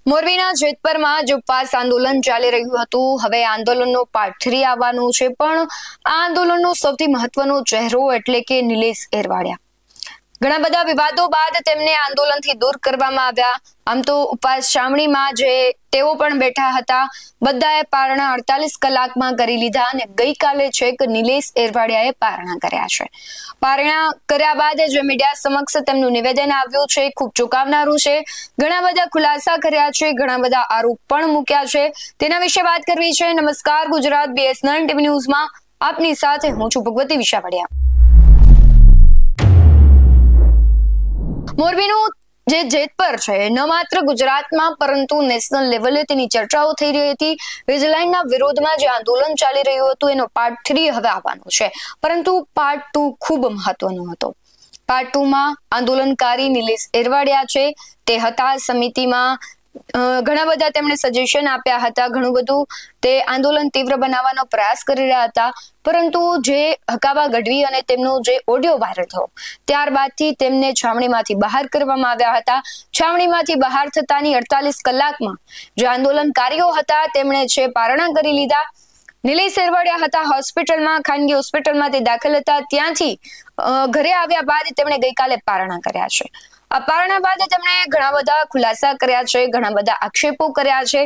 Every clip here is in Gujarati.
મોરબીના જેતપરમાં જે ઉપવાસ આંદોલન ચાલી રહ્યું હતું, હવે આંદોલનનો પાર્ટ 3 આવવાનું છે. પણ આ આંદોલનનો સૌથી મહત્વનો ચહેરો એટલે કે નિલેશ એરવાડિયા. ઘણા બધા વિવાદો બાદ તેમને આંદોલનથી દૂર કરવામાં આવ્યા. આમ તો ઉપવાસ છાવણીમાં જે તેઓ પણ બેઠા હતા, બધાએ પારણા 48 કલાકમાં કરી લીધા અને ગઈકાલે છેક નિલેશ એરવાડિયાએ પારણા કર્યા છે. પારણા કર્યા બાદ જે મીડિયા સમક્ષ તેમનું નિવેદન આવ્યું છે ખૂબ ચોંકાવનારું છે. ઘણા બધા ખુલાસા કર્યા છે, ઘણા બધા આરોપ પણ મૂક્યા છે. તેના વિશે વાત કરવી છે. નમસ્કાર ગુજરાત BS9 ટીવી ન્યૂઝમાં આપની સાથે હું છું ભગવતી વિશાવડિયા. મોરબીનું જે જેતપર છે ન માત્ર ગુજરાતમાં પરંતુ નેશનલ લેવલે તેની ચર્ચાઓ થઈ રહી હતી. વીજલાઇનના વિરોધમાં જે આંદોલન ચાલી રહ્યું હતું એનો પાર્ટ 3 હવે આવવાનો છે, પરંતુ પાર્ટ 2 ખૂબ મહત્વનો હતો. પાર્ટ 2 માં આંદોલનકારી નિલેશ એરવાડિયા છે, તે હતા સમિતિમાં. ઘણા બધા તેમણે સજેશન આપ્યા હતા, ઘણું બધું તે આંદોલન તીવ્ર બનાવવાનો પ્રયાસ કરી રહ્યા હતા. પરંતુ જે હકાબા ગઢવી અને તેમનો જે ઓડિયો વાયરલ થયો ત્યારબાદથી તેમને છાવણીમાંથી બહાર કરવામાં આવ્યા હતા. છાવણીમાંથી બહાર થતાની 48 કલાકમાં જે આંદોલનકારીઓ હતા તેમણે છે પારણા કરી લીધા. નિલેશ એરવાડિયા હતા હોસ્પિટલમાં, ખાનગી હોસ્પિટલમાં તે દાખલ હતા. ત્યાંથી ઘરે આવ્યા બાદ તેમણે ગઈકાલે પારણા કર્યા છે. આ પારણા બાદ તેમણે ઘણા બધા ખુલાસા કર્યા છે, ઘણા બધા આક્ષેપો કર્યા છે.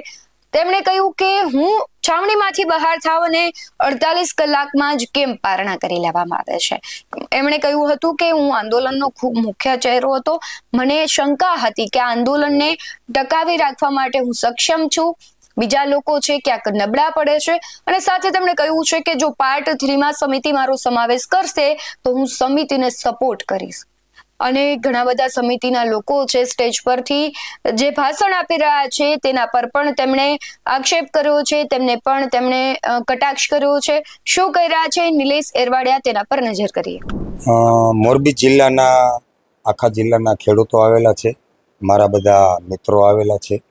તેમણે કહ્યું કે હું છાવણીમાંથી બહાર થાવ અને 48 કલાકમાં જ કેમ પારણા કરી લેવામાં આવે છે. એમણે કહ્યું હતું કે હું આંદોલનનો ખૂબ મુખ્ય ચહેરો હતો. મને શંકા હતી કે આ આંદોલનને ટકાવી રાખવા માટે હું સક્ષમ છું, બીજા લોકો છે ક્યાંક નબળા પડે છે. અને સાથે તેમણે કહ્યું છે કે જો પાર્ટ 3 માં સમિતિ મારો સમાવેશ કરશે તો હું સમિતિને સપોર્ટ કરીશ. અને ઘણા બધા સમિતિના લોકો છે સ્ટેજ પરથી જે ભાષણ આપી રહ્યા છે તેના પર પણ તેમણે આક્ષેપ કર્યો છે, તેમને પણ તેમણે કટાક્ષ કર્યો છે. શું કહી રહ્યા છે નિલેશ એરવાડિયા તેના પર નજર કરીએ. મોરબી જિલ્લાના આખા જિલ્લાના ખેડૂતો આવેલા છે, મારા બધા મિત્રો આવેલા છે,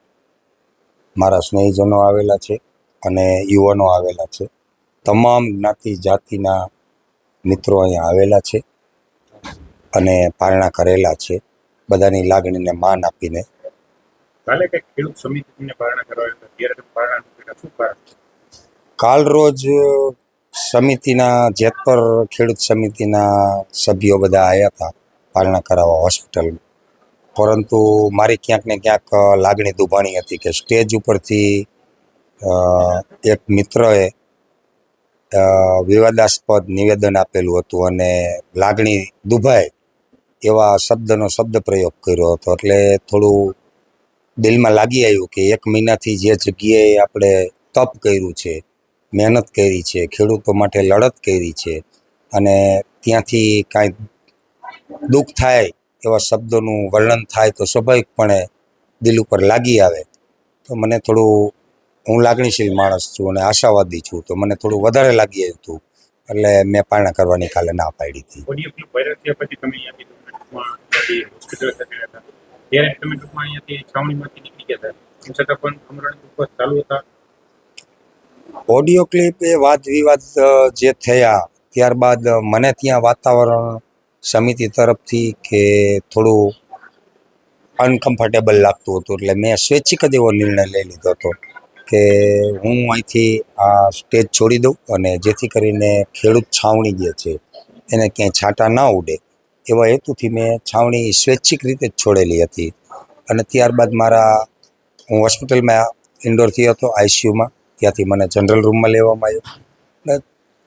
મારા સ્નેહીજનો આવેલા છે અને યુવાનો આવેલા છે. તમામ જ્ઞાતિ જાતિના મિત્રો અહીંયા આવેલા છે અને પારણા કરેલા છે, બધાની લાગણીને માન આપીને. કાલ રોજ સમિતિના જેતપર ખેડૂત સમિતિના સભ્યો બધા આવ્યા હતા પારણા કરાવવા હોસ્પિટલમાં. પરંતુ મારી ક્યાંક ને ક્યાંક લાગણી દુભાણી હતી કે સ્ટેજ ઉપરથી એક મિત્રએ વિવાદાસ્પદ નિવેદન આપેલું હતું અને લાગણી દુભાય એવા શબ્દ પ્રયોગ કર્યો હતો. એટલે થોડું દિલમાં લાગી આવ્યું કે 1 મહિનાથી જે જગ્યાએ આપણે તપ કર્યું છે, મહેનત કરી છે, ખેડૂતો માટે લડત કરી છે અને ત્યાંથી કાંઈ દુઃખ થાય એવા શબ્દોનું વર્ણન થાય તો સ્વાભાવિકપણે દિલ ઉપર લાગી આવે. તો મને થોડું, હું લાગણીશીલ માણસ છું અને આશાવાદી છું, તો મને થોડું વધારે લાગી આવ્યું હતું. એટલે મેં પારણા કરવાની કાલે ના પાડી હતી. ઓડિયો ક્લિપ એ વાદ વિવાદ જે થયા ત્યારબાદ મને ત્યાં વાતાવરણ સમિતિ તરફથી કે થોડું અનકમ્ફર્ટેબલ લાગતું હતું. એટલે મેં સ્વૈચ્છિક જ એવો નિર્ણય લઈ લીધો હતો કે હું અહીંથી આ સ્ટેજ છોડી દઉં અને જેથી કરીને ખેડૂત છાવણી જે છે એને ક્યાંય છાંટા ના ઉડે એવા હેતુથી મેં છાવણી સ્વૈચ્છિક રીતે જ છોડેલી હતી. અને ત્યારબાદ હું હોસ્પિટલમાં ઇન્ડોરથી હતો, ICUમાં, ત્યાંથી મને જનરલ રૂમમાં લેવામાં આવ્યો અને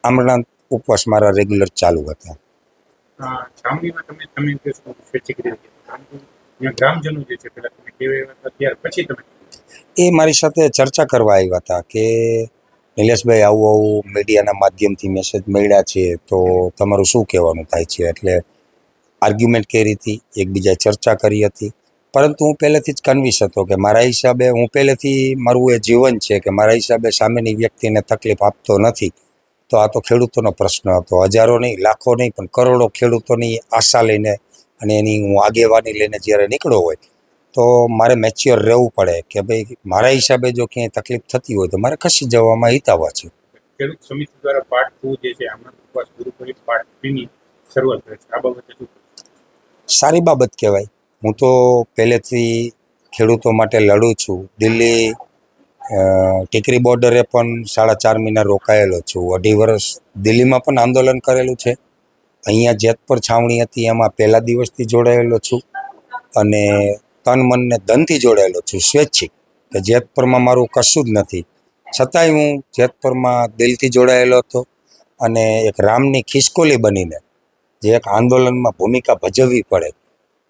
આમળાના ઉપવાસ મારા રેગ્યુલર ચાલુ હતા. એ મારી સાથે ચર્ચા કરવા આવ્યા હતા કે નિલેશભાઈ આવું મીડિયાના માધ્યમથી મેસેજ મળ્યા છે તો તમારું શું કહેવાનું થાય છે. એટલે આર્ગ્યુમેન્ટ કરી હતી, એકબીજાએ ચર્ચા કરી હતી. પરંતુ હું પહેલેથી જ કન્વિન્સ હતો કે મારા હિસાબે હું પહેલેથી મારું એ જીવન છે કે મારા હિસાબે સામેની વ્યક્તિને તકલીફ આપતો નથી. તો આ તો ખેડૂતોનો પ્રશ્ન હતો, હજારો નહીં, લાખો નહીં, પણ કરોડો ખેડૂતોની આશા લઈને અને એની હું આગેવાની લઈને જ્યારે નીકળ્યો હોય તો મારે મેચ્યોર રહેવું પડે કે ભાઈ મારા હિસાબે જો ક્યાંય તકલીફ થતી હોય તો મારે ખસી જવામાં હિતાવહ છે. ખેડૂત સમિતિ દ્વારા પાર્ટ 2 જે છે આમાં ઉપવાસ પૂરું કરી પાર્ટ 3 ની શરૂઆત કરે છે, આ બાબતે શું? સારી બાબત કહેવાય. હું તો પહેલેથી ખેડૂતો માટે લડું છું. દિલ્હી ટીકરી બોર્ડરે પણ 4.5 મહિના રોકાયેલો છું. 2.5 વર્ષ દિલ્હીમાં પણ આંદોલન કરેલું છે. અહીંયા જેતપુર છાવણી હતી એમાં પહેલા દિવસથી જોડાયેલો છું અને તન મન ને ધનથી જોડાયેલો છું સ્વૈચ્છિક, કે જેતપુરમાં મારું કશું જ નથી છતાંય હું જેતપુરમાં દિલથી જોડાયેલો હતો અને એક રામની ખિસકોલી બનીને જે એક આંદોલનમાં ભૂમિકા ભજવવી પડે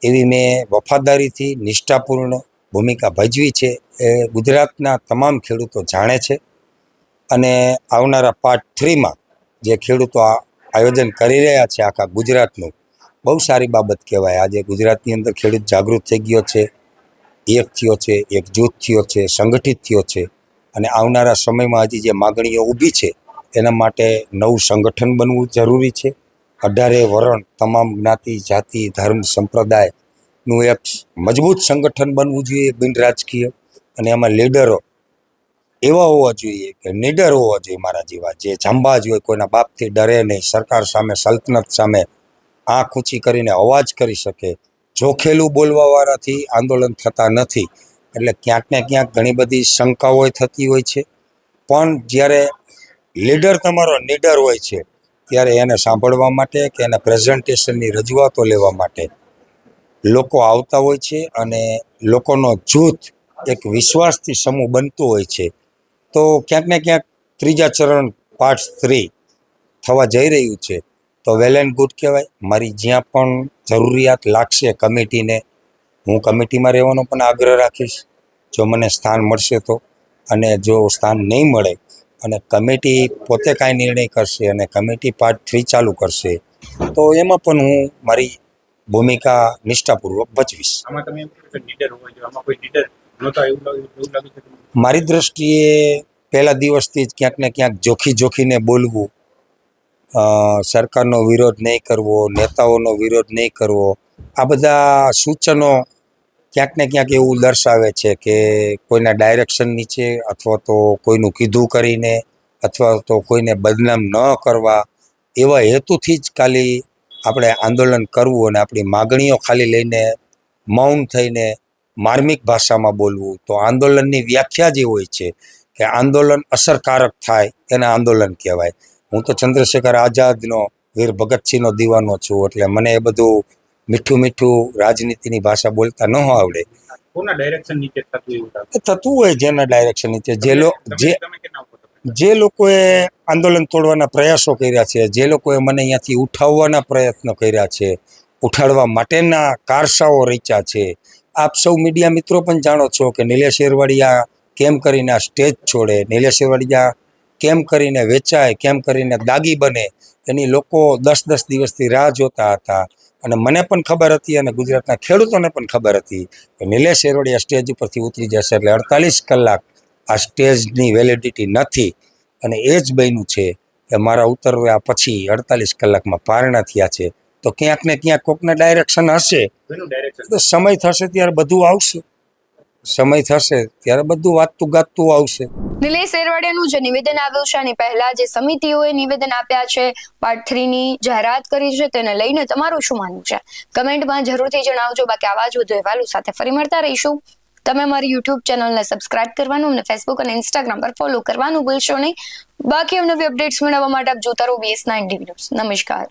એવી મેં વફાદારીથી નિષ્ઠાપૂર્ણ ભૂમિકા ભજવી છે. એ ગુજરાતના તમામ ખેડૂતો જાણે છે અને આવનારા પાર્ટ 3માં જે ખેડૂતો આયોજન કરી રહ્યા છે આખા ગુજરાતનું, બહુ સારી બાબત કહેવાય. આજે ગુજરાતની અંદર ખેડૂત જાગૃત થઈ ગયો છે, એક થયો છે, એકજૂથ થયો છે, સંગઠિત થયો છે અને આવનારા સમયમાં હજી જે માગણીઓ ઊભી છે એના માટે નવું સંગઠન બનવું જરૂરી છે. 18 વરણ તમામ જ્ઞાતિ જાતિ ધર્મ સંપ્રદાયનું એક મજબૂત સંગઠન બનવું જોઈએ, બિન રાજકીય, અને એમાં લીડરો એવા હોવા જોઈએ કે નીડર હોવા જોઈએ મારા જેવા, જે જાંબાજ હોય, કોઈના બાપથી ડરે નહીં, સરકાર સામે સલ્તનત સામે આંખ ઊંચી કરીને અવાજ કરી શકે. જોખેલું બોલવાવાળાથી આંદોલન થતા નથી. એટલે ક્યાંક ને ક્યાંક ઘણી બધી શંકાઓ થતી હોય છે, પણ જ્યારે લીડર તમારો નીડર હોય છે ત્યારે એને સાંભળવા માટે કે એના પ્રેઝન્ટેશનની રજૂઆતો લેવા માટે લોકો આવતા હોય છે અને લોકોનો જૂથ એક વિશ્વાસથી સમૂહ બનતો હોય છે. તો ક્યાંક ને ક્યાંક ત્રીજા ચરણ પાર્ટ 3 થવા જઈ રહ્યું છે તો વેલ એન્ડ ગુડ કહેવાય. મારી જ્યાં પણ જરૂરિયાત લાગશે કમિટીને, હું કમિટીમાં રહેવાનો પણ આગ્રહ રાખીશ જો મને સ્થાન મળશે તો. અને જો સ્થાન નહીં મળે અને કમિટી પોતે કાંઈ નિર્ણય કરશે અને કમિટી પાર્ટ 3 ચાલુ કરશે તો એમાં પણ હું મારી ભૂમિકા નિષ્ઠાપૂર્વક ભજવીશ. આમાં તમે એમ કહો છો લીડર હોવા જોઈએ, આમાં કોઈ લીડર નહોતા એવું લાગે છે તમને? મારી દ્રષ્ટિએ પહેલા દિવસથી જ ક્યાંક ને ક્યાંક જોખીને બોલવું, સરકારનો વિરોધ નહીં કરવો, નેતાઓનો વિરોધ નહીં કરવો, આ બધા સૂચનો ક્યાંક ને ક્યાંક એવું દર્શાવે છે કે કોઈના ડાયરેક્શન નીચે અથવા તો કોઈનું કીધું કરીને અથવા તો કોઈને બદનામ ન કરવા એવા હેતુથી જ ખાલી આપણે આંદોલન કરવું અને આપણી માગણીઓ ખાલી લઈને મૌન થઈને માર્મિક ભાષામાં બોલવું. તો આંદોલનની વ્યાખ્યા જે હોય છે કે આંદોલન અસરકારક થાય એને આંદોલન કહેવાય. હું તો ચંદ્રશેખર આઝાદનો, વીર ભગતસિંહનો દીવાનો છું, એટલે મને એ બધું મીઠું રાજનીતિની ભાષા બોલતા ન આવડે. કોના ડાયરેક્શન નીચે થતું એવું લાગે? થતું હોય જેના ડાયરેક્શન નીચે, તમે કેના ઉપર છો? જે લોકોએ આંદોલન તોડવાના પ્રયાસો કર્યા છે, જે લોકોએ મને અહીંયાથી ઉઠાવવાના પ્રયત્નો કર્યા છે, ઉઠાડવા માટેના કારસાઓ રચ્યા છે. આપ સૌ મીડિયા મિત્રો પણ જાણો છો કે નિલેશ એરવાડિયા કેમ કરીને આ સ્ટેજ છોડે, નિલેશ એરવાડિયા કેમ કરીને વેચાય, કેમ કરીને દાગી બને, એની લોકો 10 દિવસથી રાહ જોતા હતા. અને મને પણ ખબર હતી અને ગુજરાતના ખેડૂતોને પણ ખબર હતી કે નિલેશ એરવાડિયા સ્ટેજ ઉપરથી ઉતરી જશે એટલે 48 કલાક આ સ્ટેજની વેલિડિટી નથી. અને એ જ બન્યું છે કે મારા ઉતરવ્યા પછી 48 કલાકમાં પારણા થયા છે. તો ક્યાંક ને ક્યાંક કોકને ડાયરેક્શન હશે. કોનું ડાયરેક્શન? તો સમય થશે ત્યારે બધું આવશે, સમય થશે ત્યારે બધું વાતતું ગાતું આવશે. નિલેશ એરવાડિયાનું જે નિવેદન આવ્યું છે એની પહેલા જે સમિતિઓએ નિવેદન આપ્યા છે, પાર્ટ 3 ની જાહેરાત કરી છે, તેને લઈને તમારું શું માનવું છે કમેન્ટમાં જરૂરથી જણાવજો. બાકી આવા જ વધુ અહેવાલો સાથે ફરી મળતા રહીશું. તમે અમારી યુટ્યુબ ચેનલને સબસ્ક્રાઇબ કરવાનું અને ફેસબુક અને ઇન્સ્ટાગ્રામ પર ફોલો કરવાનું ભૂલશો નહીં. બાકી નવી અપડેટ્સ મેળવવા માટે આપ જોતા રહો BS9 ટીવી ન્યૂઝ. નમસ્કાર.